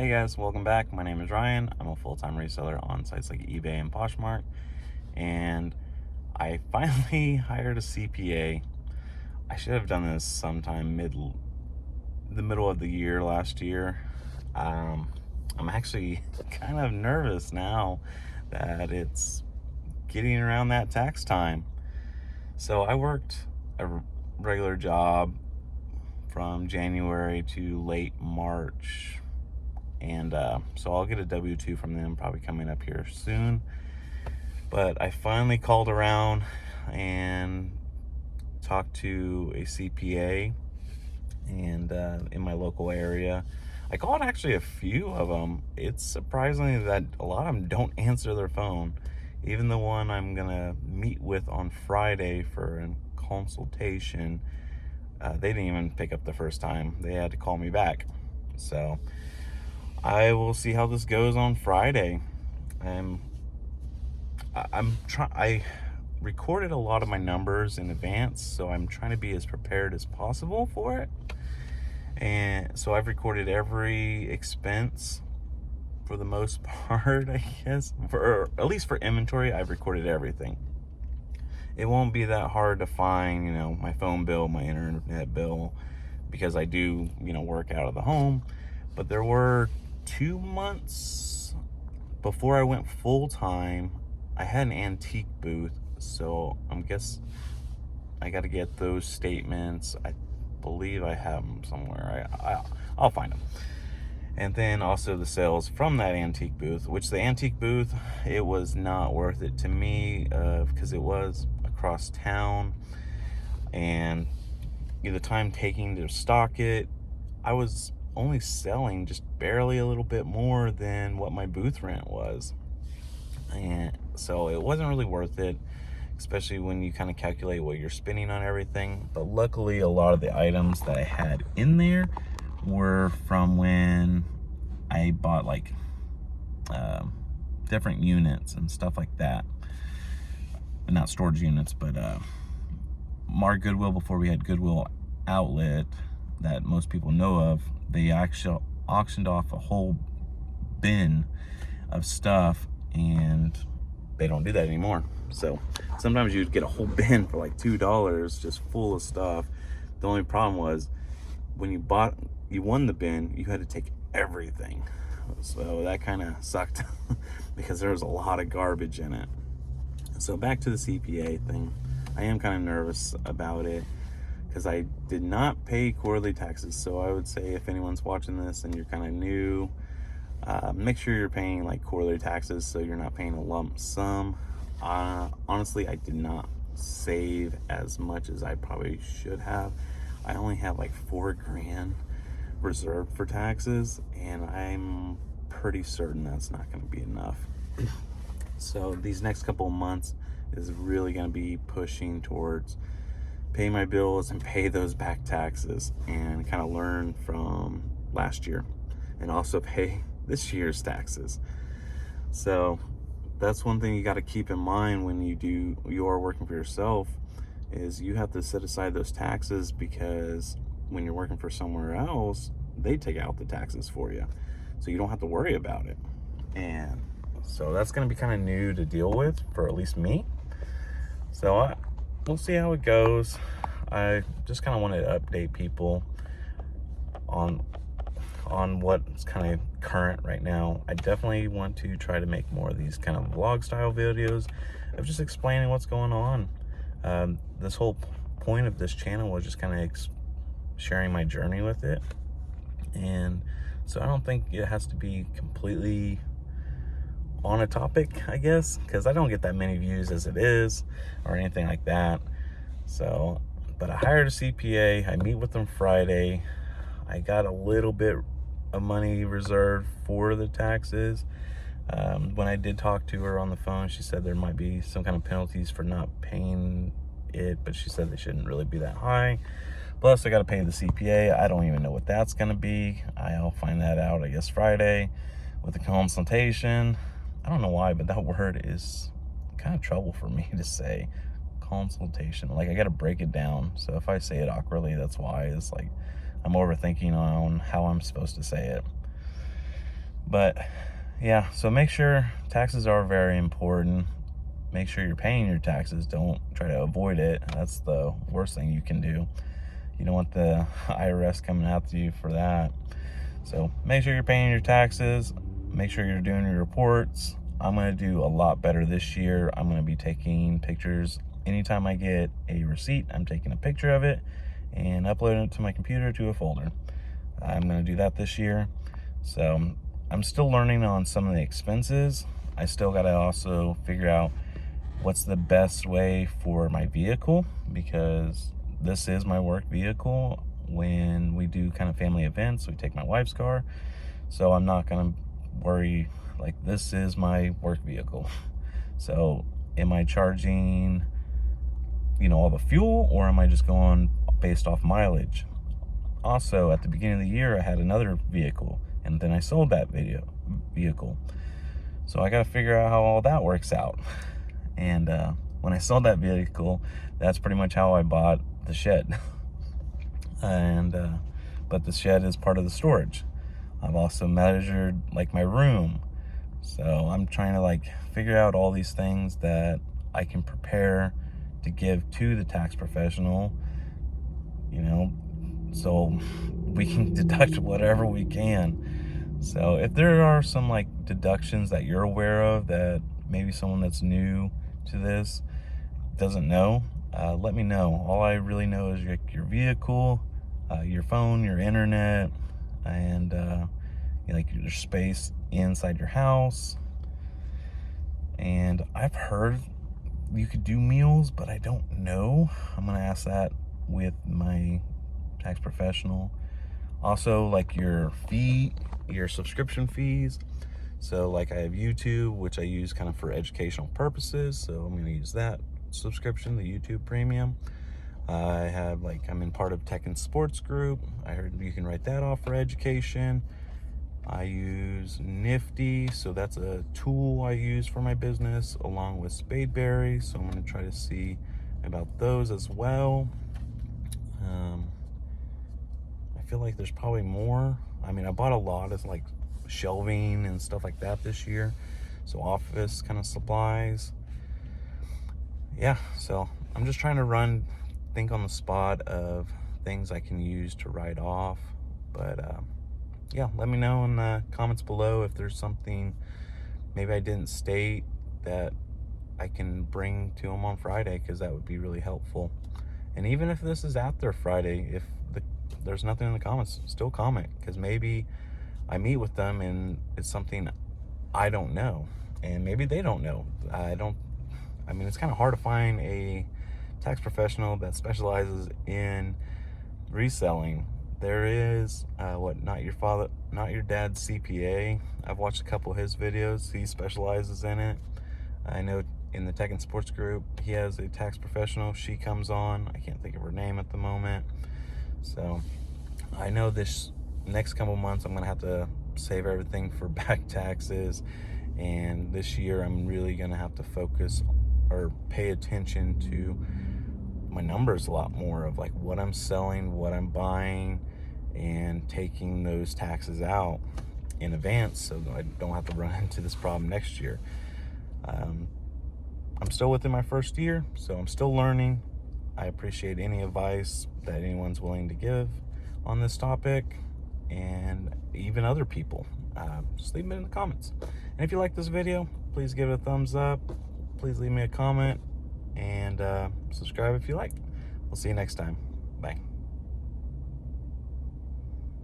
Hey guys, welcome back. My name is Ryan. I'm a full-time reseller on sites like eBay and Poshmark, and I finally hired a CPA. I should have done this sometime the middle of the year last year. I'm actually kind of nervous now that it's getting around that tax time. So I worked a regular job from January to late March. And so I'll get a W-2 from them probably coming up here soon. But I finally called around and talked to a CPA and in my local area. I called actually a few of them. It's surprising that a lot of them don't answer their phone. Even the one I'm gonna meet with on Friday for a consultation, they didn't even pick up the first time. They had to call me back. So I will see how this goes on Friday. I recorded a lot of my numbers in advance, so I'm trying to be as prepared as possible for it. And so I've recorded every expense for the most part, I guess. For at least for inventory, I've recorded everything. It won't be that hard to find, my phone bill, my internet bill, because I do, work out of the home. But there were 2 months before I went full-time, I had an antique booth, so I got to get those statements. I believe I have them somewhere. I'll find them. And then also the sales from that antique booth, which the antique booth, it was not worth it to me because it was across town, and the time taking to stock it, I was only selling just barely a little bit more than what my booth rent was. And so it wasn't really worth it, especially when you kind of calculate what you're spending on everything. But luckily, a lot of the items that I had in there were from when I bought like different units and stuff like that. Not storage units, but Mark Goodwill, before we had Goodwill Outlet that most people know of, they actually auctioned off a whole bin of stuff, and they don't do that anymore. So sometimes you'd get a whole bin for like $2 just full of stuff. The only problem was when you won the bin, you had to take everything. So that kind of sucked because there was a lot of garbage in it. So back to the CPA thing. I am kind of nervous about it because I did not pay quarterly taxes. So I would say if anyone's watching this and you're kind of new, make sure you're paying like quarterly taxes so you're not paying a lump sum. Honestly, I did not save as much as I probably should have. I only have like $4,000 reserved for taxes, and I'm pretty certain that's not going to be enough. So these next couple of months is really going to be pushing towards pay my bills and pay those back taxes and kind of learn from last year and also pay this year's taxes. So that's one thing you got to keep in mind when you are working for yourself, is you have to set aside those taxes, because when you're working for somewhere else, they take out the taxes for you, so you don't have to worry about it. And so that's going to be kind of new to deal with for at least me. So we'll see how it goes. I just kind of wanted to update people on what's kind of current right now. I definitely want to try to make more of these kind of vlog style videos of just explaining what's going on. This whole point of this channel was just kind of sharing my journey with it. And so I don't think it has to be completely on a topic, I guess, because I don't get that many views as it is or anything like that. So, but I hired a CPA. I meet with them Friday. I got a little bit of money reserved for the taxes. When I did talk to her on the phone, she said there might be some kind of penalties for not paying it, but she said they shouldn't really be that high. Plus, I got to pay the CPA. I don't even know what that's going to be. I'll find that out, I guess, Friday with the consultation. I don't know why, but that word is kind of trouble for me to say. Consultation. Like, I got to break it down. So if I say it awkwardly, that's why. It's like I'm overthinking on how I'm supposed to say it. But yeah, so make sure taxes are very important. Make sure you're paying your taxes. Don't try to avoid it. That's the worst thing you can do. You don't want the IRS coming after you for that. So make sure you're paying your taxes. Make sure you're doing your reports. I'm going to do a lot better this year. I'm going to be taking pictures. Anytime I get a receipt, I'm taking a picture of it and uploading it to my computer to a folder. I'm going to do that this year. So I'm still learning on some of the expenses. I still got to also figure out what's the best way for my vehicle, because this is my work vehicle. When we do kind of family events, we take my wife's car. So I'm not going to worry, like, this is my work vehicle. So am I charging, all the fuel, or am I just going based off mileage? Also, at the beginning of the year, I had another vehicle, and then I sold that vehicle. So I got to figure out how all that works out. And when I sold that vehicle, that's pretty much how I bought the shed. But the shed is part of the storage. I've also measured like my room. So I'm trying to figure out all these things that I can prepare to give to the tax professional, so we can deduct whatever we can. So if there are some deductions that you're aware of that maybe someone that's new to this doesn't know, let me know. All I really know is your vehicle, your phone, your internet, and your space inside your house. And I've heard you could do meals, but I don't know. I'm gonna ask that with my tax professional. Also, your subscription fees. So I have YouTube, which I use kind of for educational purposes, so I'm going to use that subscription, the YouTube Premium. I have I'm in part of Tech and Sports Group. I heard you can write that off for education. I use Nifty, so that's a tool I use for my business, along with Spadeberry, so I'm going to try to see about those as well. I feel like there's probably more. I mean, I bought a lot of shelving and stuff like that this year, so office kind of supplies. Yeah, so I'm just trying to think on the spot of things I can use to write off. But yeah, let me know in the comments below if there's something maybe I didn't state that I can bring to them on Friday, because that would be really helpful. And even if this is after Friday, if there's nothing in the comments, still comment, because maybe I meet with them and it's something I don't know, and maybe they don't know. I mean, it's kind of hard to find a tax professional that specializes in reselling. There is Not Your Dad's CPA. I've watched a couple of his videos. He specializes in it. I know in the Tech and Sports Group, he has a tax professional. She comes on. I can't think of her name at the moment. So I know this next couple months I'm going to have to save everything for back taxes. And this year I'm really going to have to focus or pay attention to my numbers a lot more, of what I'm selling, what I'm buying, and taking those taxes out in advance so I don't have to run into this problem next year. I'm still within my first year, so I'm still learning. I appreciate any advice that anyone's willing to give on this topic, and even other people. Just leave it in the comments. And if you like this video, please give it a thumbs up. Please leave me a comment, and subscribe if you like. We'll see you next time. Bye.